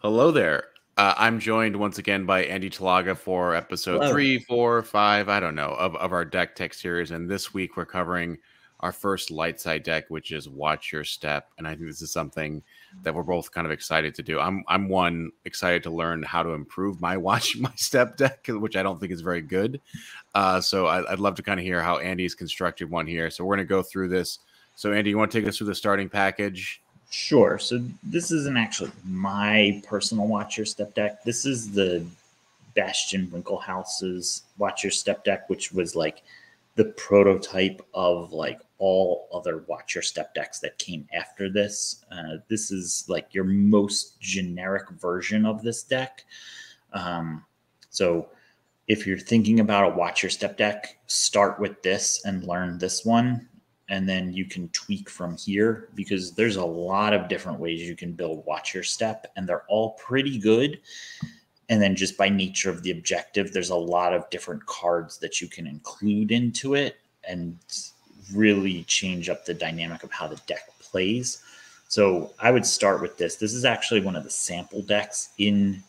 Hello there. I'm joined once again by Andy Talaga for episode Hello. 3, 4, 5, I don't know, of our deck tech series. And this week we're covering our first light side deck, which is Watch Your Step. And I think this is something that we're both kind of excited to do. I'm one excited to learn how to improve my Watch My Step deck, which I don't think is very good. So I'd love to kind of hear how Andy's constructed one here. So we're going to go through this. So Andy, you want to take us through the starting package? Sure. So this isn't actually my personal Watch Your Step deck. This is the Bastion Winklehouse's Watch Your Step deck, which was like the prototype of like all other Watch Your Step decks that came after this. This is like your most generic version of this deck. So if you're thinking about a Watch Your Step deck, start with this and learn this one. And then you can tweak from here because there's a lot of different ways you can build Watch Your Step, and they're all pretty good. And then just by nature of the objective, there's a lot of different cards that you can include into it and really change up the dynamic of how the deck plays. So I would start with this. This is actually one of the sample decks in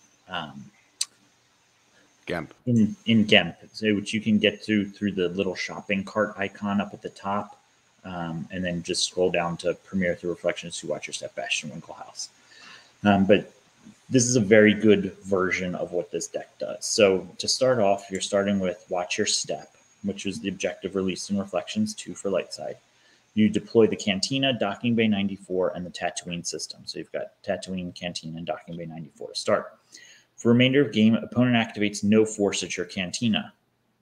GEMP. In GEMP, so which you can get through the little shopping cart icon up at the top. And then just scroll down to Premiere through Reflections to Watch Your Step, Bastion Winklehouse. But this is a very good version of what this deck does. So to start off, you're starting with Watch Your Step, which is the objective released in Reflections 2 for light side. You deploy the Cantina, Docking Bay 94, and the Tatooine system. So you've got Tatooine, Cantina, and Docking Bay 94 to start. For remainder of game, opponent activates no force at your Cantina.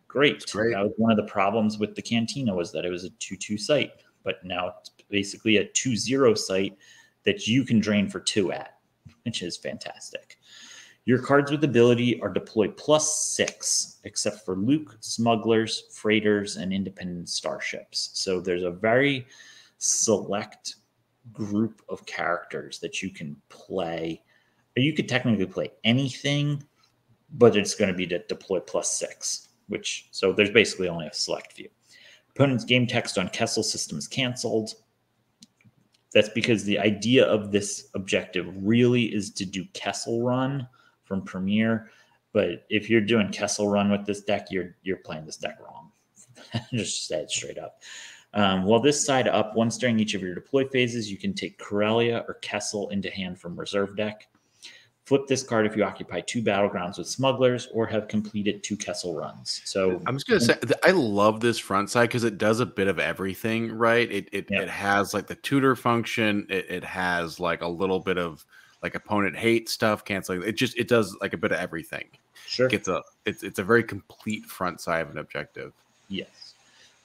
Great. That was one of the problems with the Cantina, was that it was a 2-2 site, but now it's basically a 2-0 site that you can drain for 2 at, which is fantastic. Your cards with ability are deployed +6, except for Luke, smugglers, freighters, and independent starships. So there's a very select group of characters that you can play. You could technically play anything, but it's going to be to deploy +6. So there's basically only a select few. Opponent's game text on Kessel system is canceled. That's because the idea of this objective really is to do Kessel Run from Premiere. But if you're doing Kessel Run with this deck, you're playing this deck wrong. Just say it straight up. While this side up, once during each of your deploy phases, you can take Corellia or Kessel into hand from reserve deck. Flip this card if you occupy 2 battlegrounds with smugglers or have completed 2 Kessel runs. So I'm just gonna say I love this front side because it does a bit of everything, right? It has like the tutor function. It has like a little bit of like opponent hate stuff, canceling. It does like a bit of everything. Sure, It's a very complete front side of an objective. Yes.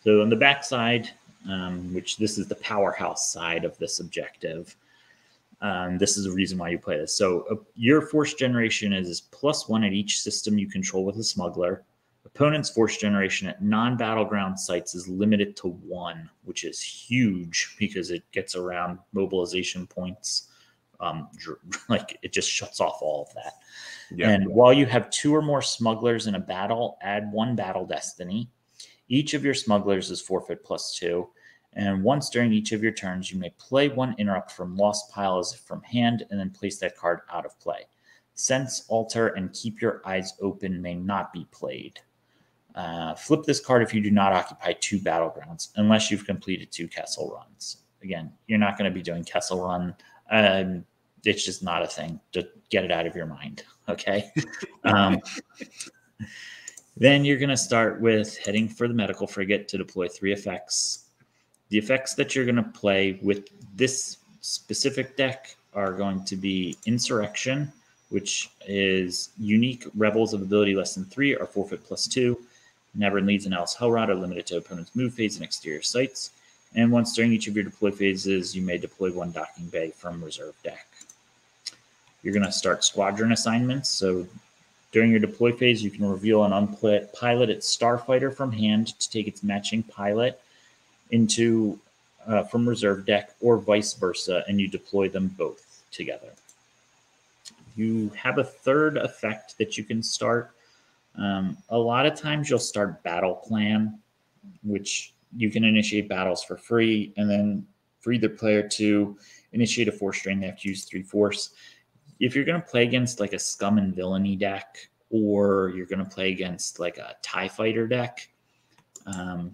So on the back side, which this is the powerhouse side of this objective. This is the reason why you play this. So your force generation is +1 at each system you control with a smuggler. Opponent's force generation at non-battleground sites is limited to 1, which is huge because it gets around mobilization points. Like it just shuts off all of that. Yep. And while you have 2 or more smugglers in a battle, add 1 battle destiny. Each of your smugglers is forfeit +2. And once during each of your turns, you may play 1 interrupt from lost pile as if from hand, and then place that card out of play. Sense, alter, and keep your eyes open may not be played. Flip this card if you do not occupy 2 battlegrounds, unless you've completed 2 Kessel runs. Again, you're not going to be doing Kessel Run. It's just not a thing. To get it out of your mind, okay? Then you're going to start with heading for the medical frigate to deploy 3 effects. The effects that you're going to play with this specific deck are going to be Insurrection, which is unique rebels of ability less than 3 are forfeit +2. Never leads an Alice Hellrod are limited to opponent's move phase and exterior sites. And once during each of your deploy phases, you may deploy 1 docking bay from reserve deck. You're going to start Squadron Assignments. So during your deploy phase, you can reveal an unpiloted starfighter from hand to take its matching pilot into from reserve deck, or vice versa, and you deploy them both together. You have a third effect that you can start. A lot of times you'll start Battle Plan, which you can initiate battles for free, and then for either player to initiate a force drain, they have to use 3 force. if you're going to play against like a Scum and Villainy deck, or you're going to play against like a TIE Fighter deck,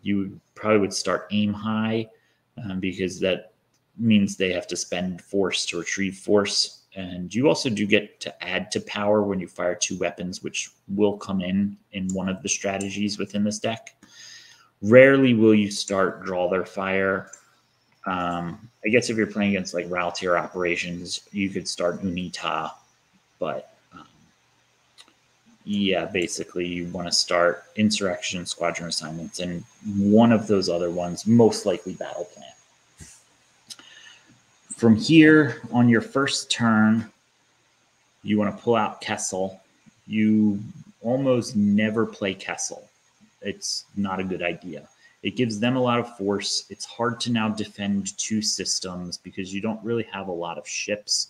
you probably would start aim high, because that means they have to spend force to retrieve force. And you also do get to add to power when you fire 2 weapons, which will come in one of the strategies within this deck. Rarely will you start draw their fire. I guess if you're playing against like Ralltiir operations, you could start Ounee Ta, but yeah, basically you want to start Insurrection, Squadron Assignments, and one of those other ones, most likely Battle Plan. From here, on your first turn, you want to pull out Kessel. You almost never play Kessel. It's not a good idea. It gives them a lot of force. It's hard to now defend 2 systems because you don't really have a lot of ships.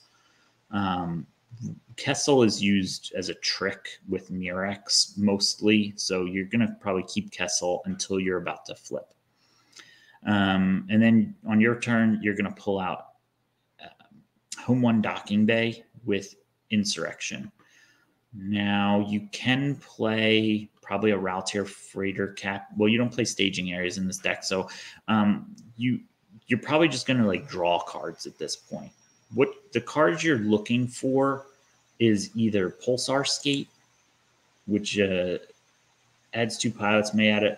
Kessel is used as a trick with Mirax mostly, so you're going to probably keep Kessel until you're about to flip. And then on your turn, you're going to pull out Home 1 Docking Bay with Insurrection. Now, you can play probably a Ralltiir freighter cap. Well, you don't play staging areas in this deck, so you're probably just going to like draw cards at this point. What the cards you're looking for is either Pulsar Skate, which adds 2 pilots, may add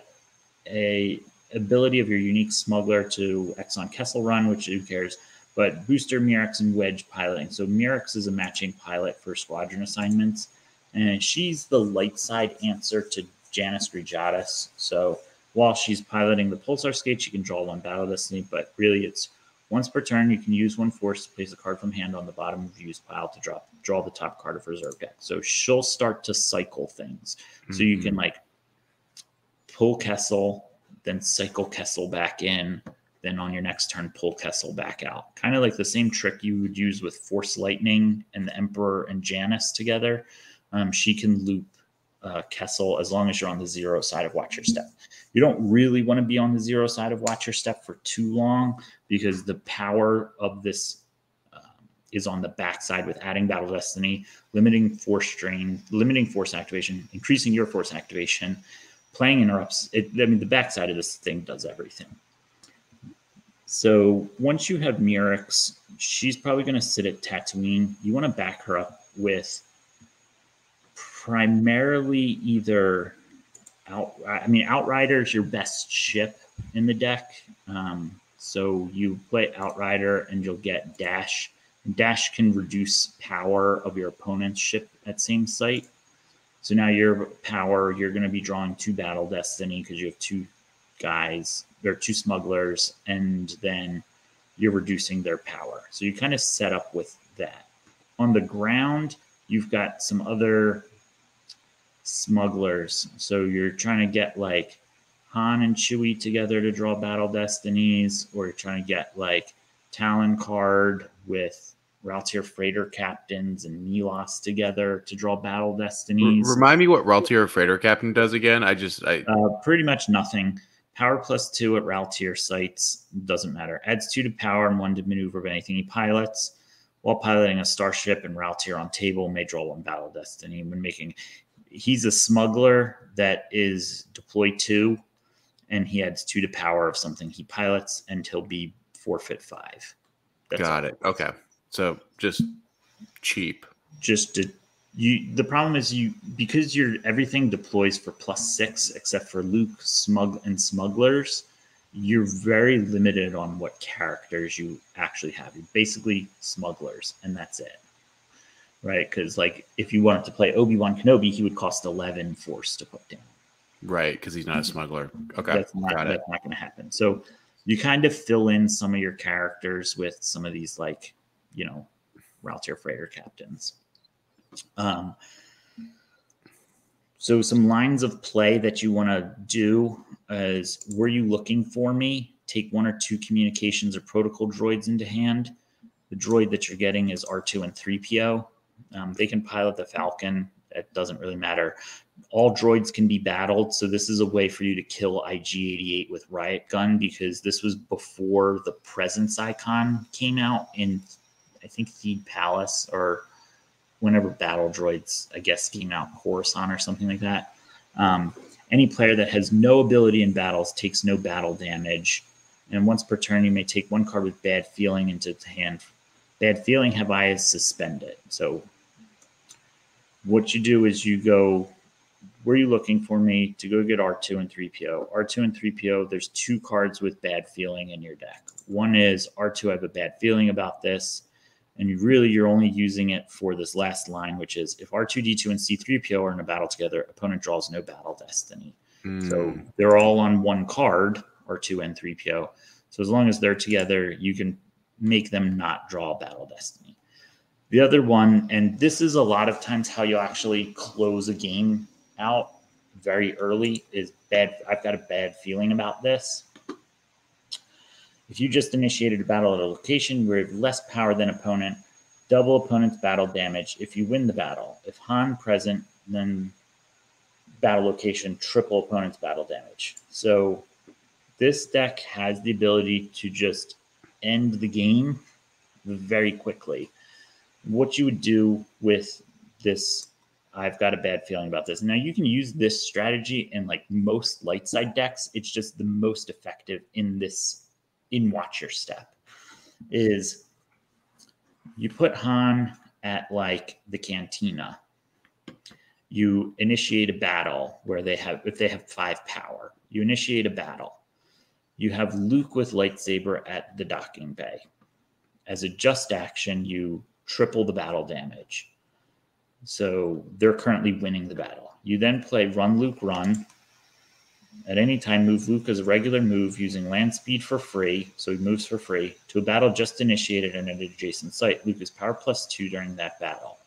a ability of your unique smuggler to Exxon Kessel run, which who cares, but Booster, Mirax, and Wedge piloting. So Mirax is a matching pilot for Squadron Assignments, and she's the light side answer to Janus Grijatis. So while she's piloting the Pulsar Skate, she can draw 1 Battle Destiny, but really it's once per turn, you can use 1 force to place a card from hand on the bottom of your use pile to draw the top card of reserve deck. So she'll start to cycle things. Mm-hmm. So you can like pull Kessel, then cycle Kessel back in, then on your next turn, pull Kessel back out. Kind of like the same trick you would use with Force Lightning and the Emperor and Janus together. She can loop Kessel as long as you're on the 0 side of Watch Your Step. You don't really want to be on the 0 side of Watch Your Step for too long because the power of this is on the backside with adding Battle Destiny, limiting force drain, limiting force activation, increasing your force activation, playing interrupts. The backside of this thing does everything. So once you have Mirax, she's probably going to sit at Tatooine. You want to back her up with primarily either Outrider is your best ship in the deck. So you play Outrider and you'll get Dash. Dash can reduce power of your opponent's ship at same site. So now your power, you're going to be drawing 2 Battle Destiny because you have 2 guys. There are 2 smugglers, and then you're reducing their power. So you kind of set up with that. On the ground, you've got some other smugglers. So you're trying to get like Han and Chewie together to draw Battle Destinies, or you're trying to get like Talon Karrde with Ralltiir freighter captains and Melas together to draw Battle Destinies. Remind me what Ralltiir freighter captain does again. Pretty much nothing. Power +2 at Ralltiir sites, doesn't matter. Adds 2 to power and 1 to maneuver of anything he pilots. While piloting a starship and Ralltiir on table, may draw 1 Battle Destiny. He's a smuggler that is deploy 2, and he adds 2 to power of something he pilots, and he'll be forfeit 5. Got it. Okay. So just cheap. The problem is because everything deploys for +6 except for Luke, and smugglers, you're very limited on what characters you actually have. You're basically smugglers, and that's it. Right? Because like if you wanted to play Obi-Wan Kenobi, he would cost 11 force to put down. Right, because he's not a smuggler. Okay. That's not going to happen. So you kind of fill in some of your characters with some of these like, Ralltiir freighter captains. So some lines of play that you want to do is, were you looking for me? Take 1 or 2 communications or protocol droids into hand. The droid that you're getting is Artoo and Threepio. They can pilot the Falcon. It doesn't really matter. All droids can be battled. So this is a way for you to kill IG-88 with Riot Gun, because this was before the presence icon came out in, I think, Theed Palace, or whenever battle droids, I guess, came out, Coruscant or something like that. Any player that has no ability in battles takes no battle damage. And once per turn, you may take one card with Bad Feeling into hand. Bad Feeling have I is suspended. So what you do is you go, were you looking for me to go get Artoo and Threepio? Artoo and Threepio, there's 2 cards with Bad Feeling in your deck. One is Artoo, I have a bad feeling about this. And you're only using it for this last line, which is if R2-D2 and C-3PO are in a battle together, opponent draws no battle destiny. So they're all on one card, R2 and 3PO. So as long as they're together, you can make them not draw battle destiny. The other one, and this is a lot of times how you actually close a game out very early, is bad. I've got a bad feeling about this. If you just initiated a battle at a location where you have less power than opponent, double opponent's battle damage if you win the battle. If Han present, then battle location, triple opponent's battle damage. So this deck has the ability to just end the game very quickly. What you would do with this, I've got a bad feeling about this. Now you can use this strategy in like most light side decks. It's just the most effective in Watch Your Step. Is you put Han at like the cantina. You initiate a battle where if they have 5 power, you initiate a battle. You have Luke with lightsaber at the docking bay. As a just action, you triple the battle damage. So they're currently winning the battle. You then play Run Luke Run. At any time, move Luke as a regular move using land speed for free, so he moves for free, to a battle just initiated in an adjacent site. Luke is power +2 during that battle.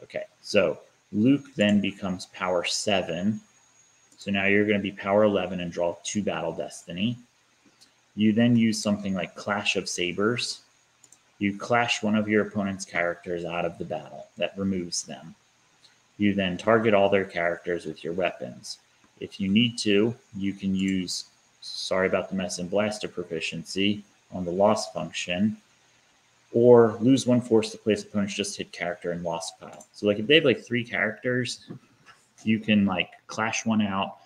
Okay, so Luke then becomes power 7. So now you're going to be power 11 and draw 2 battle destiny. You then use something like Clash of Sabers. You clash one of your opponent's characters out of the battle. That removes them. You then target all their characters with your weapons. If you need to, you can use Sorry About the Mess and Blaster proficiency on the loss function, or lose 1 force to place opponent's just hit character in loss pile. So like if they have like 3 characters, you can like clash one out,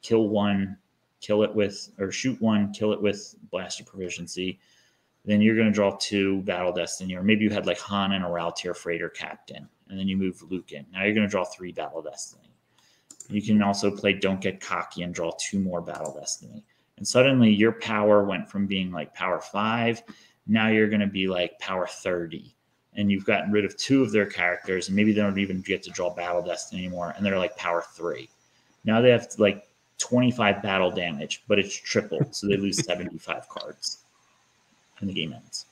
kill one, kill it with, or shoot one, kill it with blaster proficiency. Then you're going to draw 2 battle destiny, or maybe you had like Han and a Ralltiir freighter captain, and then you move Luke in. Now you're going to draw 3 battle destiny. You can also play Don't Get Cocky and draw 2 more battle destiny. And suddenly your power went from being like power 5. Now you're going to be like power 30. And you've gotten rid of 2 of their characters. And maybe they don't even get to draw battle destiny anymore. And they're like power 3. Now they have like 25 battle damage, but it's tripled. So they lose 75 cards. And the game ends.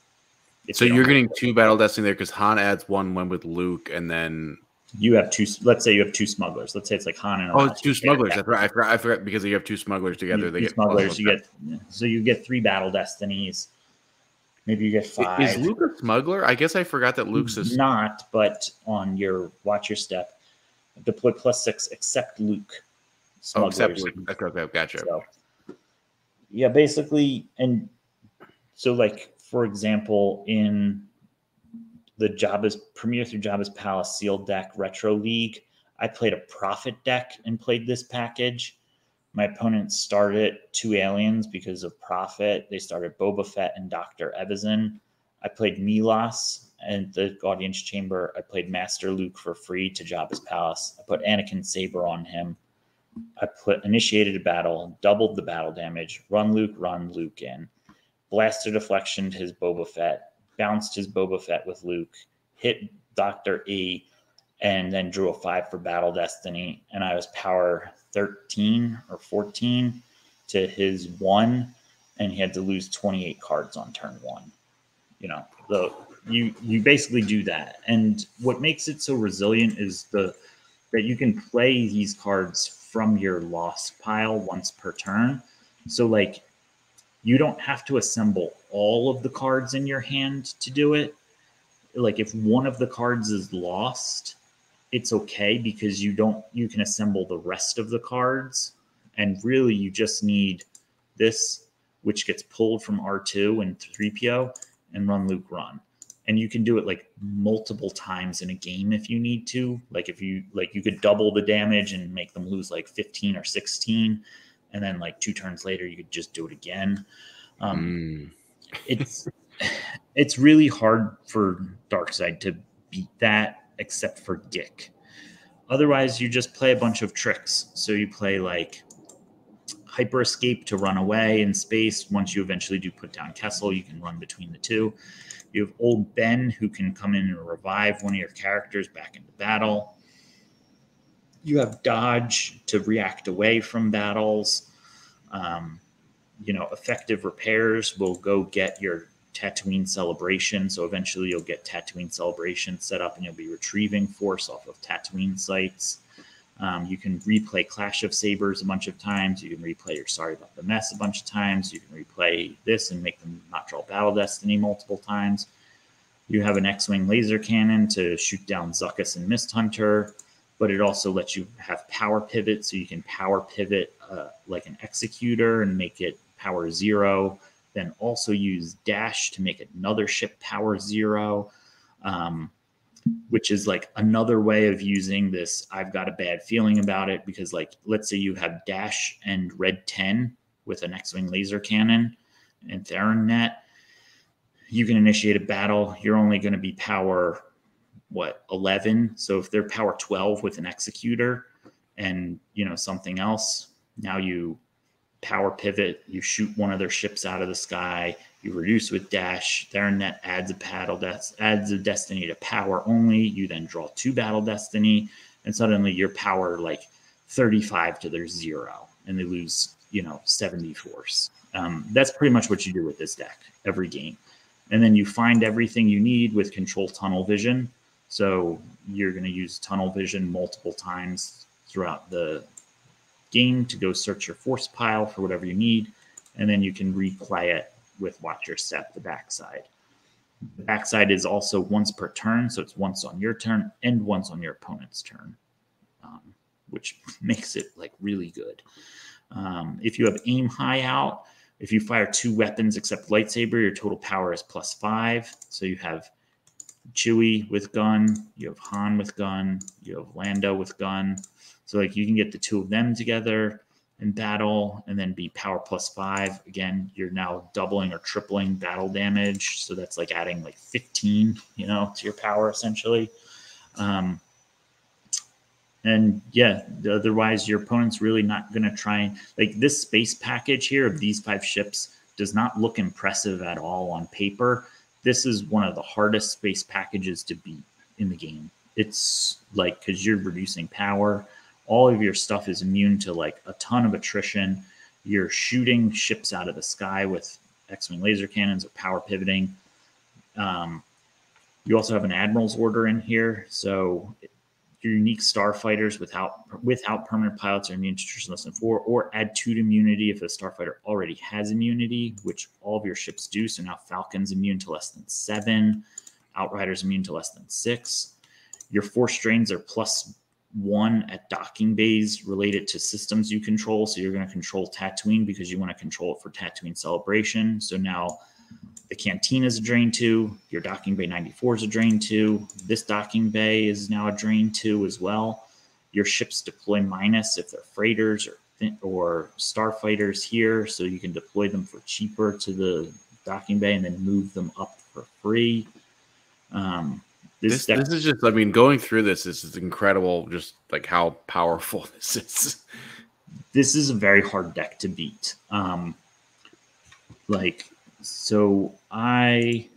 So you're getting 2 battle destiny there because Han adds one with Luke, and then you have 2. Let's say you have 2 smugglers. Let's say it's like Han and it's 2 smugglers. I forgot because you have 2 smugglers together. They get smugglers. You get 3 battle destinies. Maybe you get 5. Is Luke a smuggler? I guess I forgot that Luke's not. But on your Watch Your Step, deploy +6 except Luke. Smugglers. Oh, except Luke. Okay, gotcha. So, yeah, basically, and so like for example, in the Premier through Jabba's Palace sealed deck Retro League, I played a Prophet deck and played this package. My opponent started 2 aliens because of Prophet. They started Boba Fett and Dr. Evazan. I played Melas and the Audience Chamber. I played Master Luke for free to Jabba's Palace. I put Anakin Saber on him. I initiated a battle, doubled the battle damage, run Luke in. Blaster deflection to his Boba Fett, bounced his Boba Fett with Luke, hit Dr. E, and then drew a 5 for Battle Destiny. And I was power 13 or 14 to his 1, and he had to lose 28 cards on turn 1. You basically do that. And what makes it so resilient is that you can play these cards from your loss pile once per turn. So like you don't have to assemble all of the cards in your hand to do it. Like if one of the cards is lost, it's okay because you can assemble the rest of the cards. And really you just need this, which gets pulled from R2 and 3PO, and run Luke run. And you can do it like multiple times in a game if you need to. Like if you you could double the damage and make them lose like 15 or 16, and then like 2 turns later you could just do it again. It's really hard for Darkside to beat that, except for Gick. Otherwise, you just play a bunch of tricks. So you play like Hyper Escape to run away in space. Once you eventually do put down Kessel, you can run between the two. You have Old Ben, who can come in and revive one of your characters back into battle. You have Dodge to react away from battles. Effective repairs will go get your Tatooine Celebration. So eventually you'll get Tatooine Celebration set up and you'll be retrieving force off of Tatooine sites. You can replay Clash of Sabers a bunch of times. You can replay your Sorry About the Mess a bunch of times. You can replay this and make them not draw Battle Destiny multiple times. You have an X-Wing laser cannon to shoot down Zuckuss and Mist Hunter, but it also lets you have power pivot, so you can power pivot like an Executor and make it power 0, then also use Dash to make another ship power 0. Which is like another way of using this. I've got a bad feeling about it because, like, let's say you have Dash and Red 10 with an X-Wing laser cannon and Theron Nett. You can initiate a battle. You're only going to be power 11. So if they're power 12 with an Executor and something else, now you power pivot. You shoot one of their ships out of the sky. You reduce with Dash. Theron Nett adds a destiny to power only. You then draw 2 battle destiny, and suddenly you're power like 35 to their 0, and they lose 70 force. That's pretty much what you do with this deck every game. And then you find everything you need with Control Tunnel Vision. So you're going to use Tunnel Vision multiple times throughout the game to go search your force pile for whatever you need, and then you can replay it with Watch Your Step, the backside. The backside is also once per turn, so it's once on your turn and once on your opponent's turn, which makes it like really good. If you have aim high out, if you fire 2 weapons except lightsaber, your total power is +5. So you have Chewie with gun, you have Han with gun, you have Lando with gun. So like you can get the 2 of them together in battle and then be power +5. Again, you're now doubling or tripling battle damage. So that's like adding like 15, to your power essentially. And yeah, otherwise your opponent's really not going to try and like this space package here of these 5 ships does not look impressive at all on paper. This is one of the hardest space packages to beat in the game. It's like, cause you're reducing power. All of your stuff is immune to like a ton of attrition. You're shooting ships out of the sky with X-Wing laser cannons or power pivoting. You also have an Admiral's Order in here. So your unique starfighters without permanent pilots are immune to attrition less than 4, or add 2 to immunity if a starfighter already has immunity, which all of your ships do. So now Falcon's immune to less than 7, Outrider's immune to less than 6. Your force drains are +1 at docking bays related to systems you control. So you're going to control Tatooine because you want to control it for Tatooine Celebration. So now the canteen is a drain 2. Your docking bay 94 is a drain 2. This docking bay is now a drain 2 as well. Your ships deploy minus if they're freighters or starfighters here. So you can deploy them for cheaper to the docking bay and then move them up for free. This is just, going through this is incredible, just like how powerful this is. This is a very hard deck to beat. So I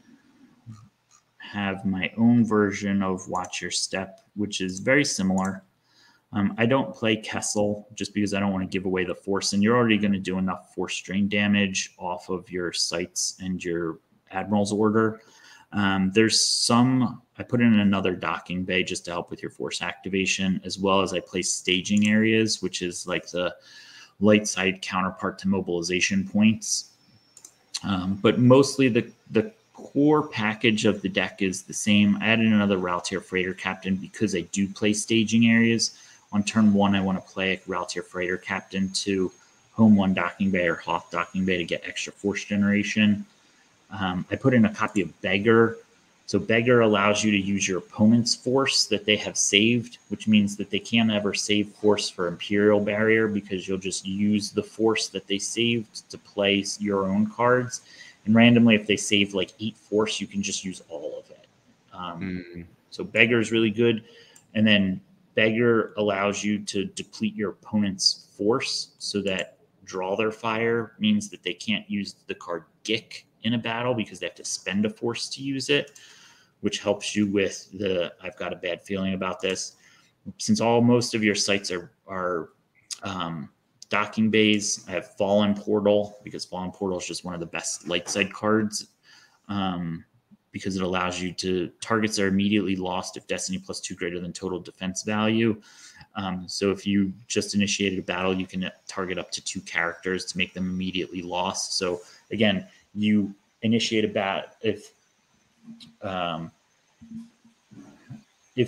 have my own version of Watch Your Step, which is very similar. I don't play Kessel just because I don't want to give away the force, and you're already going to do enough force drain damage off of your sights and your Admiral's Order. There's some I put in another docking bay just to help with your force activation, as well as I place staging areas, which is like the light side counterpart to mobilization points. But mostly the core package of the deck is the same. I added another Ralltiir Freighter Captain because I do play staging areas. On turn 1, I want to play a Ralltiir Freighter Captain to home 1 docking bay or Hoth docking bay to get extra force generation. I put in a copy of Beggar So Beggar allows you to use your opponent's force that they have saved, which means that they can't ever save force for Imperial Barrier because you'll just use the force that they saved to play your own cards. And randomly, if they save like 8 force, you can just use all of it. So Beggar is really good. And then Beggar allows you to deplete your opponent's force so that draw their fire means that they can't use the card Gick in a battle because they have to spend a force to use it, which helps you with the I've got a bad feeling about this. Since most of your sites are docking bays, I have Fallen Portal because Fallen Portal is just one of the best light side cards because it allows you to targets are immediately lost if Destiny +2 greater than total defense value. So if you just initiated a battle, you can target up to 2 characters to make them immediately lost. So again, you initiate a bat if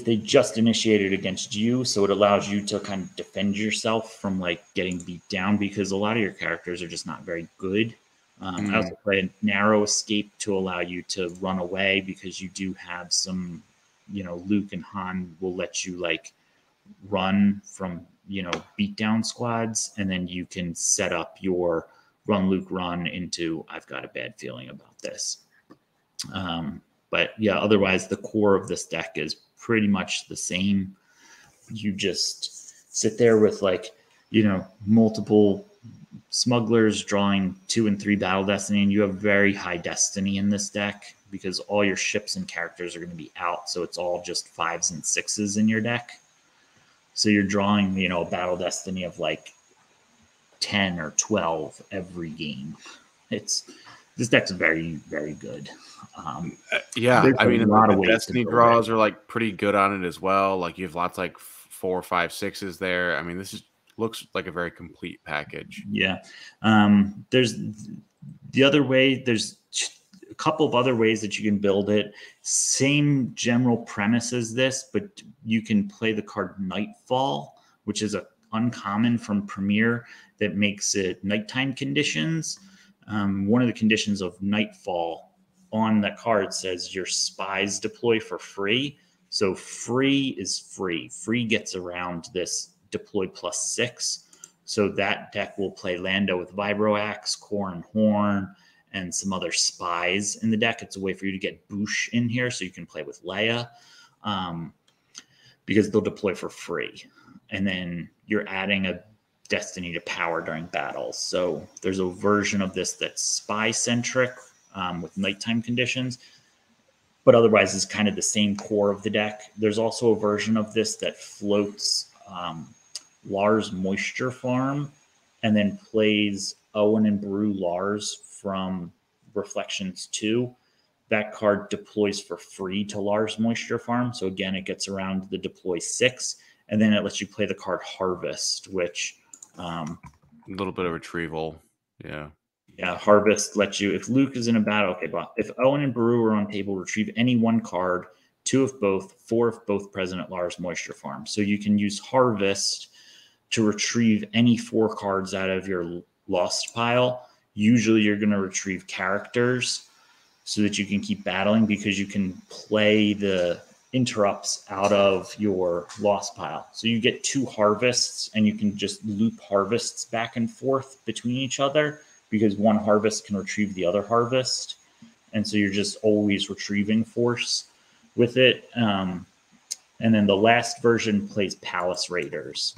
they just initiated against you, so it allows you to kind of defend yourself from like getting beat down because a lot of your characters are just not very good. I also play a narrow escape to allow you to run away because you do have some, Luke and Han will let you like run from, beat down squads, and then you can set up your run Luke run into I've got a bad feeling about this. But yeah, otherwise the core of this deck is pretty much the same. You just sit there with like, multiple smugglers drawing 2 and 3 battle destiny, and you have very high destiny in this deck because all your ships and characters are going to be out. So it's all just 5s and 6s in your deck. So you're drawing, a battle destiny of like 10 or 12 every game. This deck's very, very good. Yeah, I mean, the Destiny draws are like pretty good on it as well. Like you have lots like 4, 5, 6s there. I mean, looks like a very complete package. Yeah. There's the other way. There's a couple of other ways that you can build it. Same general premise as this, but you can play the card Nightfall, which is a uncommon from Premier that makes it nighttime conditions. One of the conditions of Nightfall on that card says your spies deploy for free. So free is free. Free gets around this deploy +6. So that deck will play Lando with Vibroaxe, Corn Horn, and some other spies in the deck. It's a way for you to get Boosh in here so you can play with Leia because they'll deploy for free. And then you're adding a destiny to power during battles. So there's a version of this that's spy-centric with nighttime conditions, but otherwise is kind of the same core of the deck. There's also a version of this that floats Lars Moisture Farm and then plays Owen and Brew Lars from Reflections 2. That card deploys for free to Lars Moisture Farm. So again, it gets around the deploy 6, and then it lets you play the card Harvest, which a little bit of retrieval. Yeah. Yeah, Harvest lets you, if Luke is in a battle, okay, but if Owen and Brew are on table, retrieve any one card, 2 of both, 4 if both present at Lars Moisture Farm. So you can use Harvest to retrieve any 4 cards out of your lost pile. Usually you're going to retrieve characters so that you can keep battling because you can play the interrupts out of your lost pile. So you get 2 harvests and you can just loop harvests back and forth between each other because one harvest can retrieve the other harvest. And so you're just always retrieving force with it. And then the last version plays Palace Raiders.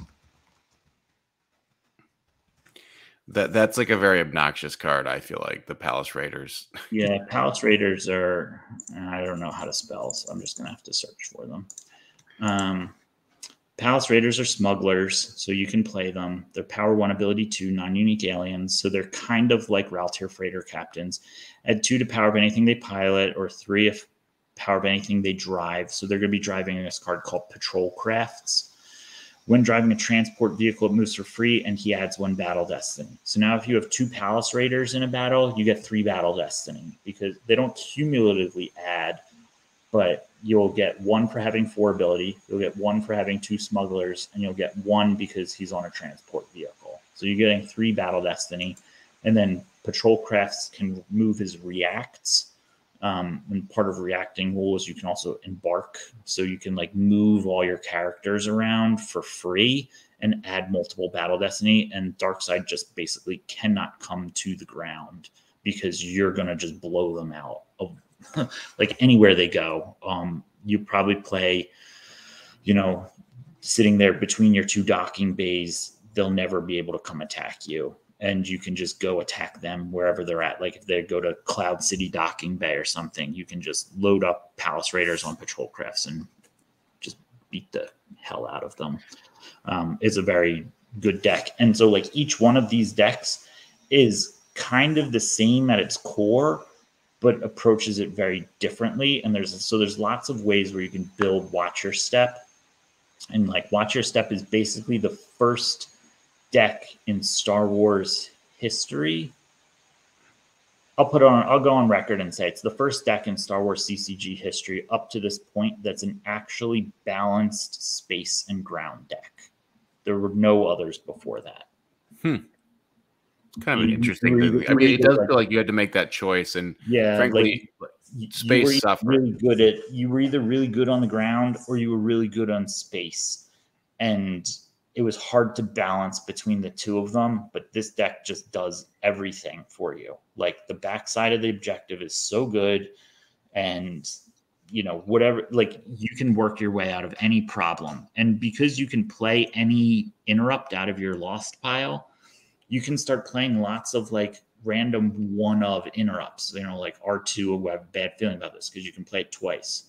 That's like a very obnoxious card, I feel like, the Palace Raiders. Yeah, Palace Raiders are, I don't know how to spell, so I'm just going to have to search for them. Palace Raiders are smugglers, so you can play them. They're Power 1, Ability 2, non-unique aliens, so they're kind of like Ralltiir Freighter Captains. Add 2 to power of anything they pilot, or 3 if power of anything they drive. So they're going to be driving this card called Patrol Crafts. When driving a transport vehicle, it moves for free, and he adds 1 battle destiny. So now if you have 2 Palace Raiders in a battle, you get 3 battle destiny because they don't cumulatively add, but you'll get 1 for having 4 ability, you'll get 1 for having 2 smugglers, and you'll get 1 because he's on a transport vehicle. So you're getting 3 battle destiny, and then Patrol Crafts can move his reacts. And part of reacting rule is you can also embark. So you can like move all your characters around for free and add multiple battle destiny. And Darkside just basically cannot come to the ground because you're going to just blow them out of like anywhere they go. You probably play, sitting there between your two docking bays. They'll never be able to come attack you. And you can just go attack them wherever they're at. Like if they go to Cloud City Docking Bay or something, you can just load up Palace Raiders on patrol crafts and just beat the hell out of them. It's a very good deck. And so like each one of these decks is kind of the same at its core, but approaches it very differently. And there's lots of ways where you can build Watch Your Step. And like Watch Your Step is basically the first deck in Star Wars history. I'll go on record and say it's the first deck in Star Wars CCG history up to this point that's an actually balanced space and ground deck. There were no others before that. Kind of an interesting thing. I mean, it does feel like you had to make that choice, and frankly, space suffered. You were either really good on the ground or you were really good on space, and it was hard to balance between the two of them. But this deck just does everything for you. Like the backside of the objective is so good, and whatever, like you can work your way out of any problem. And because you can play any interrupt out of your lost pile, you can start playing lots of like random one of interrupts, like R2. I have a bad feeling about this because you can play it twice.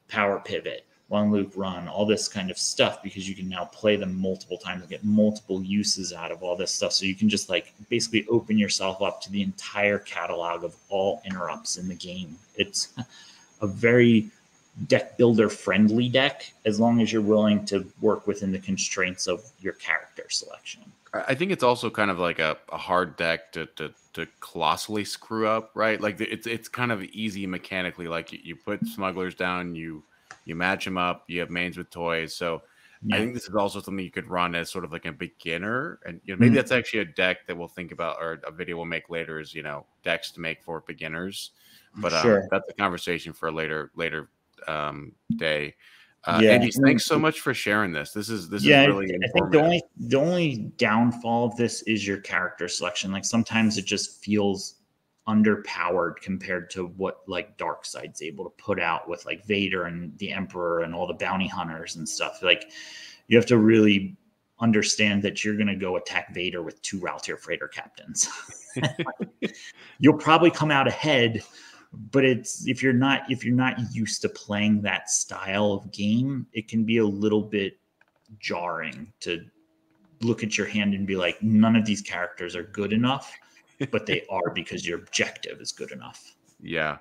Power pivot, one loop run, all this kind of stuff, because you can now play them multiple times and get multiple uses out of all this stuff. So you can just like basically open yourself up to the entire catalog of all interrupts in the game. It's a very deck builder friendly deck, as long as you're willing to work within the constraints of your character selection. I think it's also kind of like a hard deck to colossally screw up, right? Like it's kind of easy mechanically. Like you put smugglers down, you match them up, you have mains with toys. So I think this is also something you could run as sort of like a beginner. And maybe that's actually a deck that we'll think about, or a video we'll make later, is decks to make for beginners. But that's a conversation for a later day. Andy, thanks so much for sharing this. This is really informative. I think the only downfall of this is your character selection. Like sometimes it just feels underpowered compared to what like Darkside's able to put out with like Vader and the Emperor and all the bounty hunters and stuff. Like you have to really understand that you're going to go attack Vader with 2 Ralltiir freighter captains. You'll probably come out ahead. But if you're not used to playing that style of game, it can be a little bit jarring to look at your hand and be like, none of these characters are good enough, but they are because your objective is good enough. Yeah.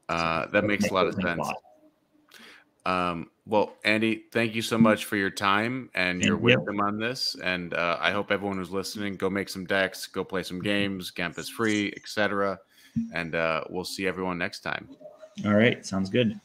That makes a lot of sense. Well, Andy, thank you so much for your time and your wisdom on this. And I hope everyone who's listening, go make some decks, go play some games. GEMP is free, etc. And we'll see everyone next time. All right. Sounds good.